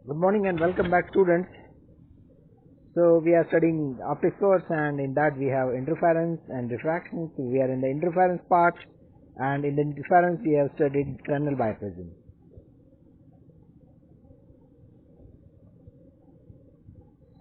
Good morning and welcome back, students. So we are studying optics course, and in that we have interference and refraction. So we are in the interference part, and in the interference we have studied Fresnel biprism.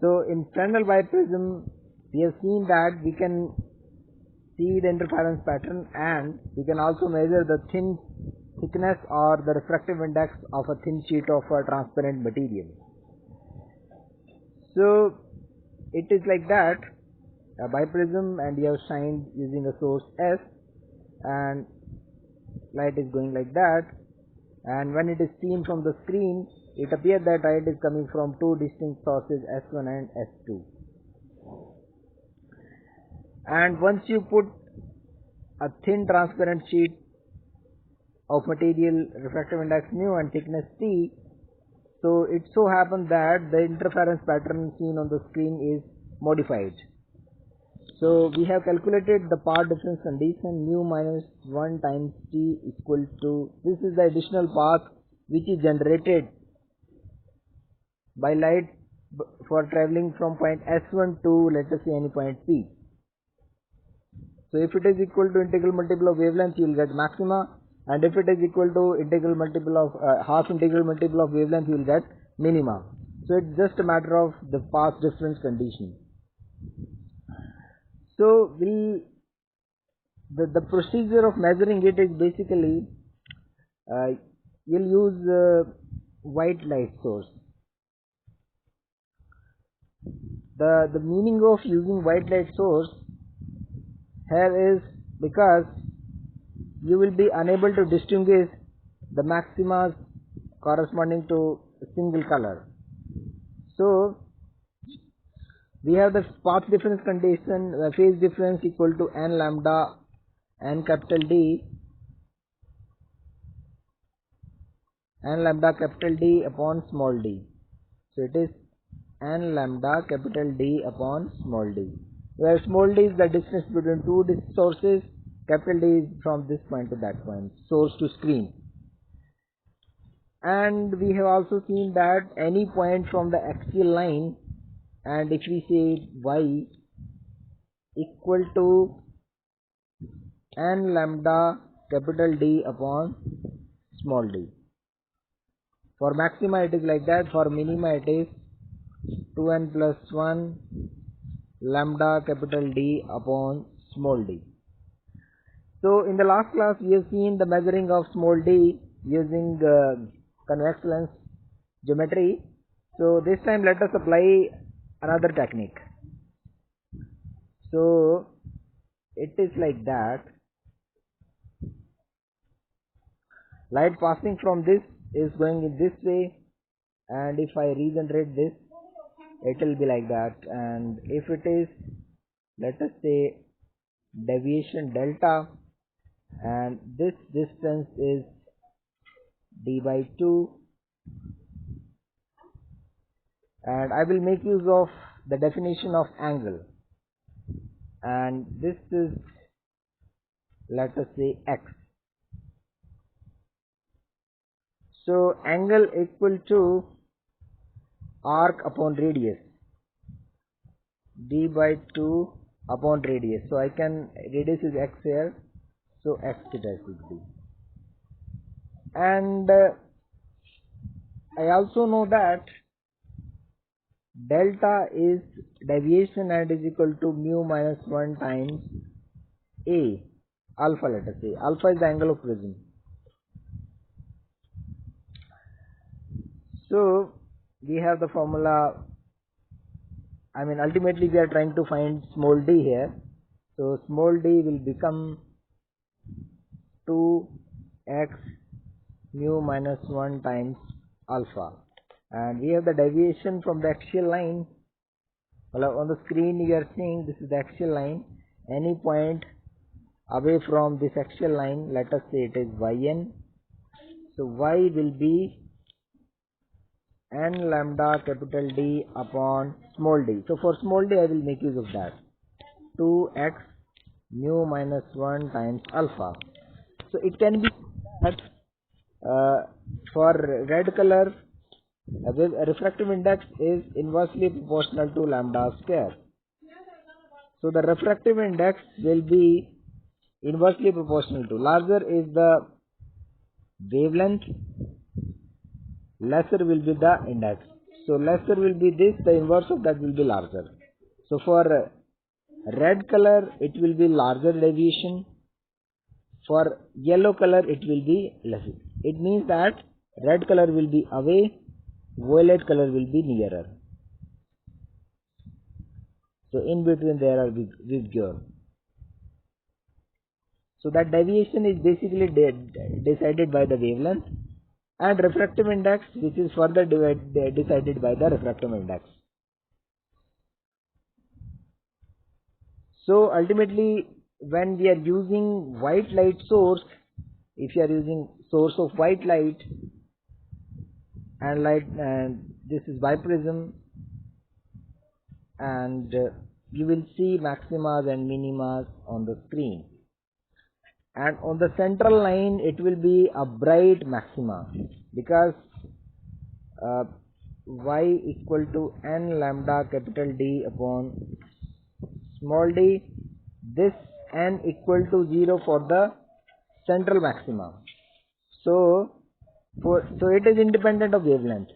So in Fresnel biprism we have seen that we can see the interference pattern, and we can also measure the thickness or the refractive index of a thin sheet of a transparent material. So it is like that, a biprism, and you have shined using a source S, and light is going like that, and when it is seen from the screen it appears that light is coming from two distinct sources, S1 and S2. And once you put a thin transparent sheet of material, refractive index mu and thickness T, so it so happens that the interference pattern seen on the screen is modified. So we have calculated the path difference condition, mu minus 1 times T equal to, this is the additional path which is generated by light for travelling from point S1 to, let us say, any point P. So if it is equal to integral multiple of wavelength, you will get maxima, and if it is equal to integral multiple of half integral multiple of wavelength, you will get minima. So it's just a matter of the path difference condition. So the procedure of measuring it is basically you'll use white light source. The meaning of using white light source here is because you will be unable to distinguish the maximas corresponding to a single color. So we have the path difference condition, phase difference equal to n lambda n capital D upon small d. So it is n lambda capital D upon small d, where small d is the distance between two sources, capital D is from this point to that point, source to screen. And we have also seen that any point from the axial line, and if we say y equal to n lambda capital D upon small d. For maxima it is like that, for minima it is 2n plus 1 lambda capital D upon small d. So in the last class we have seen the measuring of small d using convex lens geometry. So this time let us apply another technique. So it is like that, light passing from this is going in this way, and if I regenerate this it will be like that, and if it is, let us say, deviation delta, and this distance is d by 2, and I will make use of the definition of angle, and this is, let us say, x. So angle equal to arc upon radius, d by 2 upon radius. So I can, radius is x here, so x theta should be. And I also know that delta is deviation and is equal to mu minus 1 times a, alpha, let us say. Alpha is the angle of prism. So we have the formula, I mean ultimately we are trying to find small d here. So small d will become 2x mu minus 1 times alpha, and we have the deviation from the axial line. Well, on the screen you are seeing this is the axial line. Any point away from this axial line, let us say it is yn, so y will be n lambda capital D upon small d. So for small d I will make use of that, 2x mu minus 1 times alpha. So it can be that for red color A refractive index is inversely proportional to lambda square. So the refractive index will be inversely proportional to, larger is the wavelength, lesser will be the index. So lesser will be this, the inverse of that will be larger. So for red color it will be larger deviation, for yellow color it will be less. It means that red color will be away, violet color will be nearer. So in between there are vigor. So that deviation is basically decided by the wavelength, and refractive index, which is further decided by the refractive index. So ultimately, when we are using white light source, if you are using source of white light and this is biprism, and you will see maximas and minimas on the screen, and on the central line it will be a bright maxima, because y equal to n lambda capital D upon small d, this n equal to 0 for the central maxima. So it is independent of wavelength.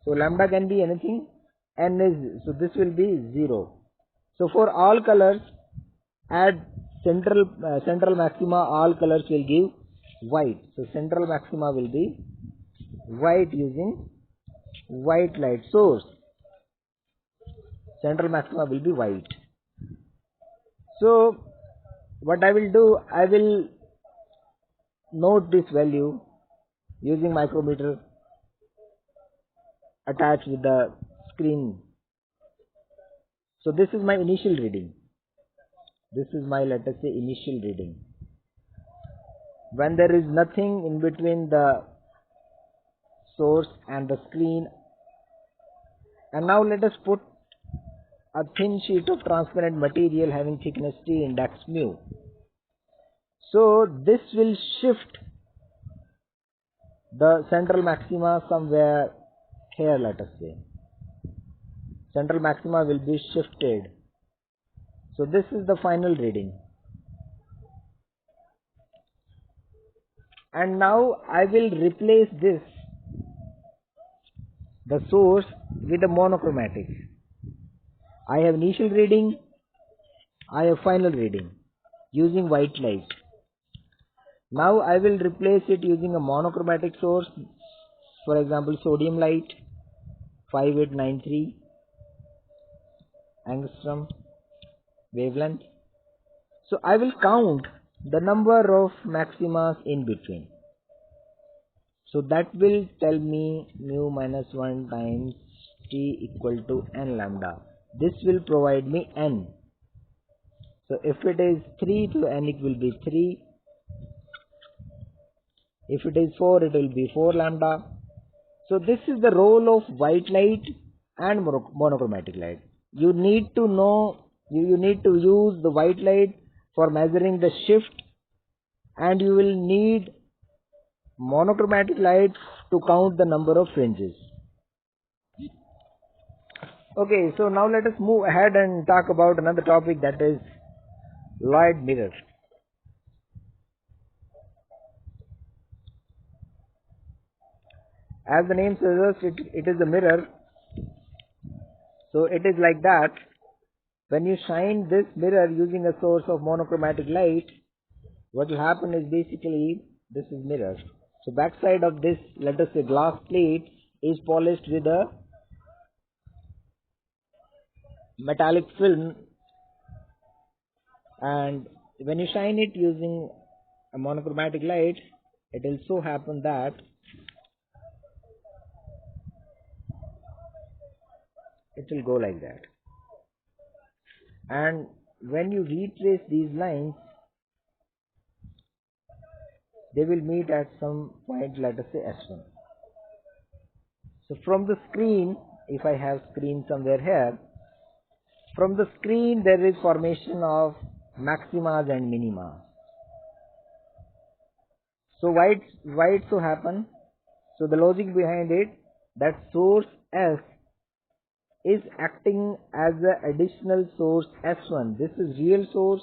So lambda can be anything, n is, so this will be 0. So for all colors at central maxima, all colors will give white. So central maxima will be white using white light source. Central maxima will be white. So what I will do, I will note this value using micrometer attached with the screen. So this is my initial reading. This is my, let us say, initial reading. When there is nothing in between the source and the screen. And now let us put a thin sheet of transparent material having thickness T, index mu. So this will shift the central maxima somewhere here, let us say. Central maxima will be shifted. So this is the final reading. And now I will replace this, the source, with a monochromatic. I have initial reading, I have final reading using white light. Now I will replace it using a monochromatic source, for example sodium light 5893 angstrom wavelength. So I will count the number of maximas in between. So that will tell me mu minus 1 times T equal to n lambda. This will provide me n. So if it is 3 to n, it will be 3. If it is 4, it will be 4 lambda. So this is the role of white light and monochromatic light. You need to know, you need to use the white light for measuring the shift, and you will need monochromatic light to count the number of fringes. Okay, so now let us move ahead and talk about another topic, that is Lloyd mirror. As the name suggests, it is a mirror. So it is like that. When you shine this mirror using a source of monochromatic light, what will happen is basically this is mirror. So backside of this, let us say glass plate, is polished with a metallic film, and when you shine it using a monochromatic light, it will so happen that it will go like that. And when you retrace these lines, they will meet at some point, let us say S1. So from the screen, if I have screen somewhere here, from the screen there is formation of maximas and minima. So why it so happen? So the logic behind it, that source S is acting as an additional source S1. This is real source,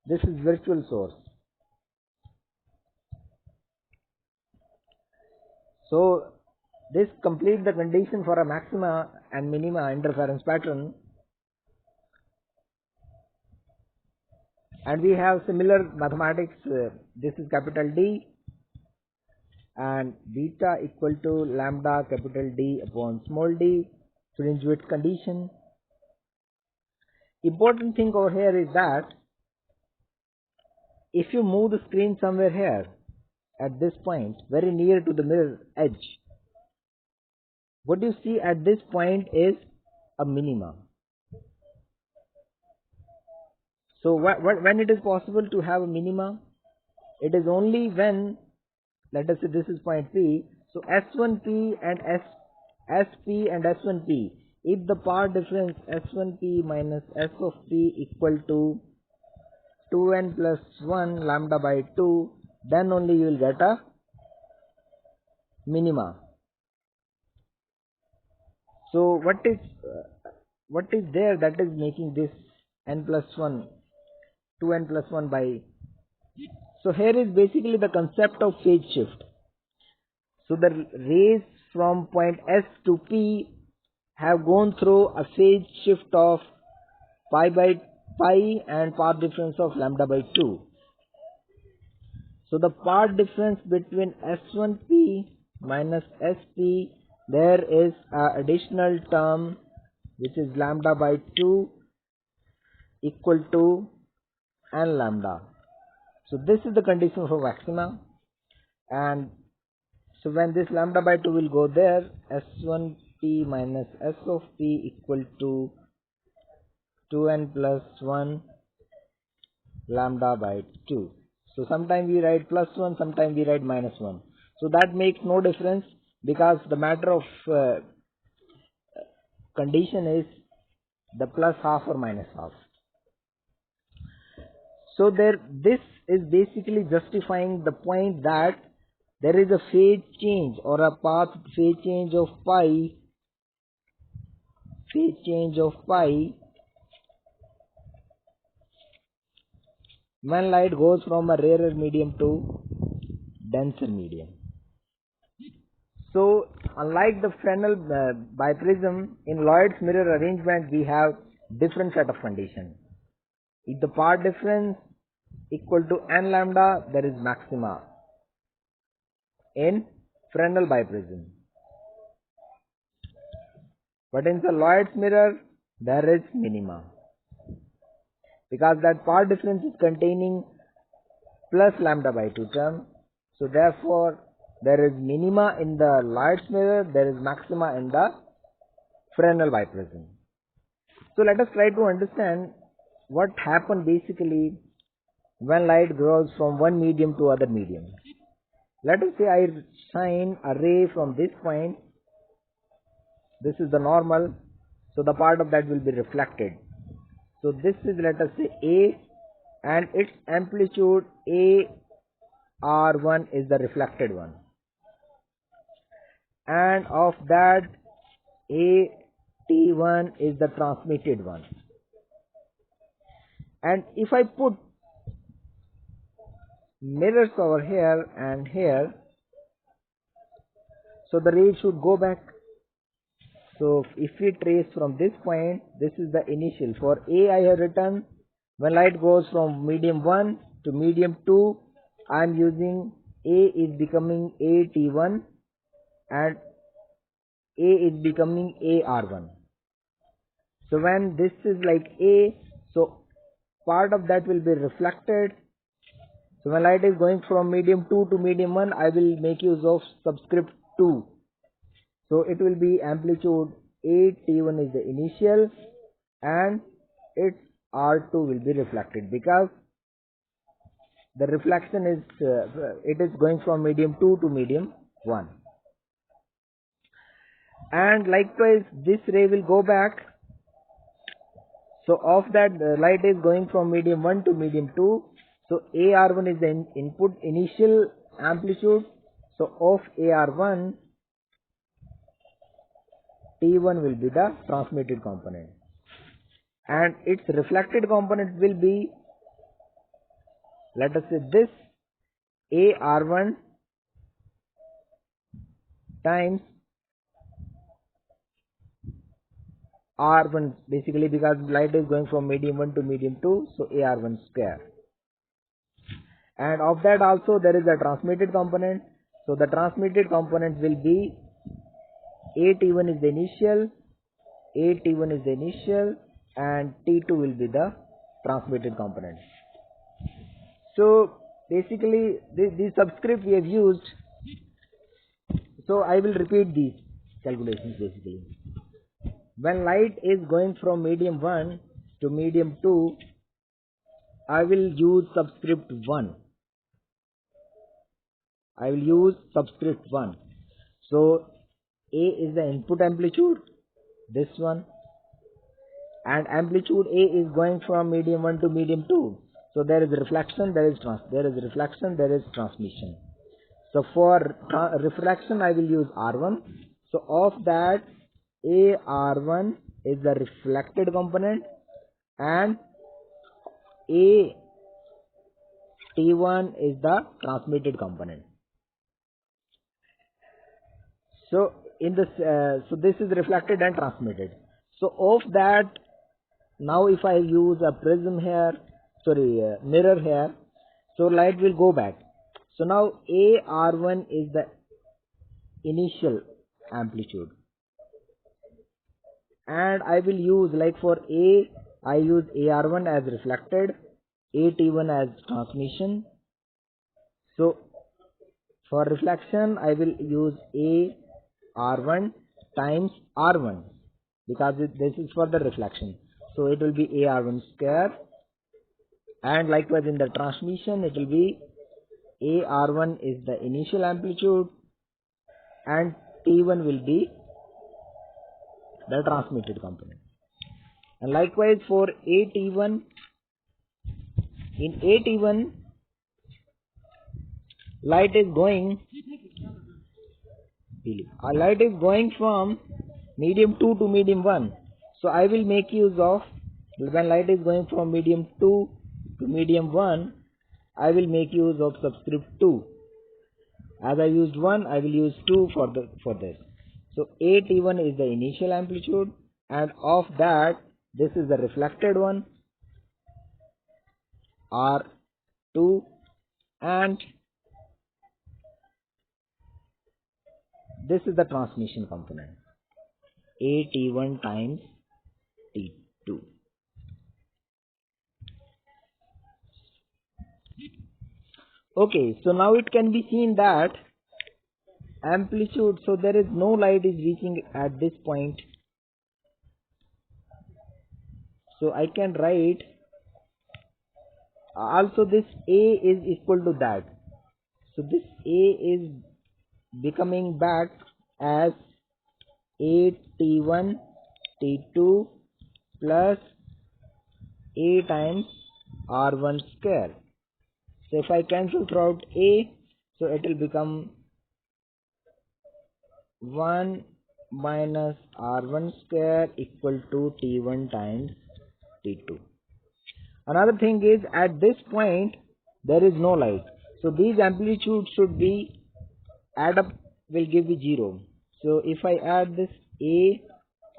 this is virtual source. So this completes the condition for a maxima and minima interference pattern. And we have similar mathematics. This is capital D and beta equal to lambda capital D upon small d, fringe width condition. Important thing over here is that if you move the screen somewhere here at this point, very near to the mirror edge, what you see at this point is a minima. So when it is possible to have a minima, it is only when, let us say this is point P, so S1P and SP and S1P, if the part difference S1P minus S of P equal to 2n plus 1 lambda by 2, then only you will get a minima. So what is there that is making this n plus 1, 2n plus 1 by, so here is basically the concept of phase shift. So the rays from point S to P have gone through a phase shift of pi by pi and path difference of lambda by 2. So the path difference between S1P minus SP, there is an additional term which is lambda by 2 equal to n lambda. So this is the condition for maxima, and so when this lambda by 2 will go there, S1P minus S of P equal to 2n plus 1 lambda by 2. So sometimes we write plus 1, sometimes we write minus 1. So that makes no difference, because the matter of condition is the plus half or minus half. So this is basically justifying the point that there is a phase change or a path phase change of pi when light goes from a rarer medium to denser medium. So unlike the Fresnel biprism, in Lloyd's mirror arrangement we have different set of conditions. If the path difference equal to n lambda, there is maxima in Fresnel biprism. But in the Lloyd's mirror, there is minima, because that path difference is containing plus lambda by 2 term. So therefore, there is minima in the Lloyd's mirror, there is maxima in the Fresnel biprism. So let us try to understand what happened basically when light goes from one medium to other medium. Let us say I shine a ray from this point. This is the normal, so the part of that will be reflected. So this is, let us say, A, and its amplitude AR1 is the reflected one, and of that AT1 is the transmitted one. And if I put mirrors over here and here, so the ray should go back. So if we trace from this point, this is the initial. For A I have written, when light goes from medium 1 to medium 2, I am using A is becoming AT1 and A is becoming AR1. So when this is like A, so part of that will be reflected. So when light is going from medium 2 to medium 1, I will make use of subscript 2. So it will be amplitude AT1 is the initial and its R2 will be reflected, because the reflection is it is going from medium 2 to medium 1. And likewise this ray will go back. So of that light is going from medium 1 to medium 2. So AR1 is the input initial amplitude. So of AR1, T1 will be the transmitted component, and its reflected component will be, let us say, this AR1 times R1, basically because light is going from medium 1 to medium 2, so AR1 square. And of that also there is a transmitted component, so the transmitted component will be AT1 is the initial, AT1 is the initial, and T2 will be the transmitted component. So basically this subscript we have used, so I will repeat these calculations. Basically, when light is going from medium 1 to medium 2, I will use subscript 1. I will use subscript 1. So A is the input amplitude, this one, and amplitude A is going from medium 1 to medium 2. So there is reflection, there is reflection, there is transmission. So for reflection I will use R1. So of that, AR1 is the reflected component and AT1 is the transmitted component. So in this, so this is reflected and transmitted. So of that, now if I use a prism here, mirror here, so light will go back. So now AR1 is the initial amplitude, and I will use, like for A, I use AR1 as reflected, AT1 as transmission. So for reflection I will use AR1 times R1 because this is for the reflection. So it will be AR1 square, and likewise in the transmission it will be AR1 is the initial amplitude and T1 will be the transmitted component. And likewise for AT1, in AT1 light is going from medium 2 to medium 1. So I will make use of, when light is going from medium 2 to medium 1, I will make use of subscript 2. As I used 1, I will use 2 for this. So AT1 is the initial amplitude, and of that, this is the reflected one, R2, and this is the transmission component, AT1 times T2. Okay, so now it can be seen that amplitude, so there is no light is reaching at this point. So I can write also this A is equal to that. So this A is becoming back as AT1 T2 plus A times R1 square. So if I cancel throughout A, so it will become 1 minus R1 square equal to T1 times T2. Another thing is, at this point there is no light, so these amplitudes should be add up, will give me 0. So if I add this A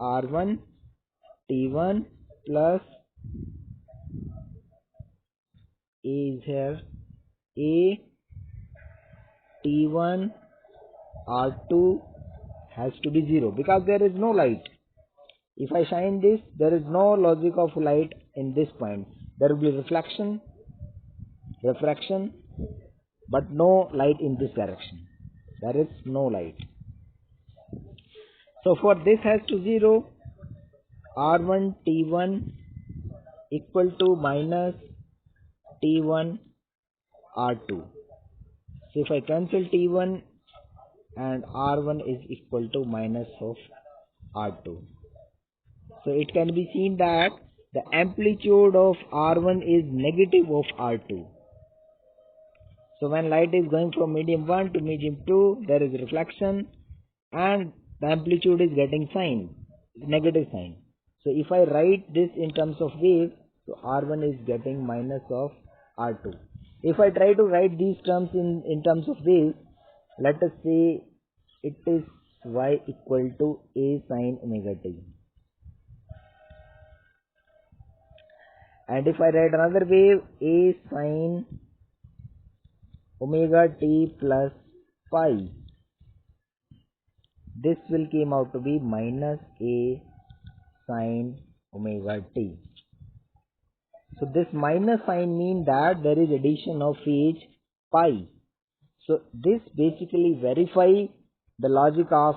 R1 T1 plus A is here, A T1 R2 has to be 0 because there is no light. If I shine this, there is no logic of light in this point. There will be reflection, refraction, but no light in this direction. There is no light. So for this has to 0, R1 T1 equal to minus T1 R2. So if I cancel T1, and R1 is equal to minus of R2. So it can be seen that the amplitude of R1 is negative of R2. So when light is going from medium 1 to medium 2, there is reflection, and the amplitude is getting negative sign. So if I write this in terms of wave, so R1 is getting minus of R2. If I try to write these terms in terms of wave, let us say it is y equal to a sine omega t. And if I write another wave, a sine omega t plus phi, this will came out to be minus a sine omega t. So this minus sign means that there is addition of phase pi. So this basically verify the logic of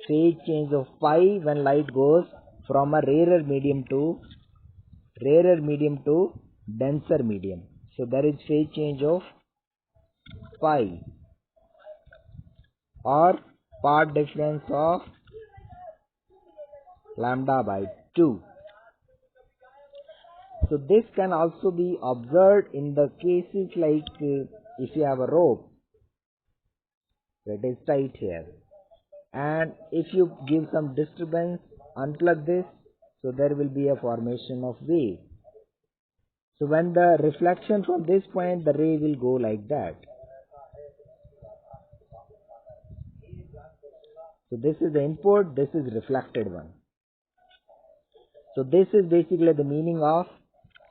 phase change of pi when light goes from a rarer medium to denser medium. So there is phase change of pi or part difference of lambda by 2. So this can also be observed in the cases like if you have a rope that is tight here, and if you give some disturbance, unplug this, so there will be a formation of wave. So when the reflection from this point, the ray will go like that. So this is the input, this is reflected one. So this is basically the meaning of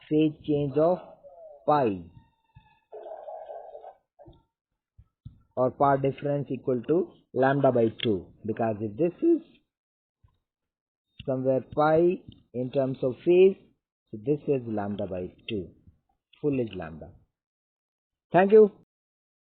phase change of pi or part difference equal to lambda by 2, because if this is somewhere pi in terms of phase, so this is lambda by 2, full is lambda. Thank you.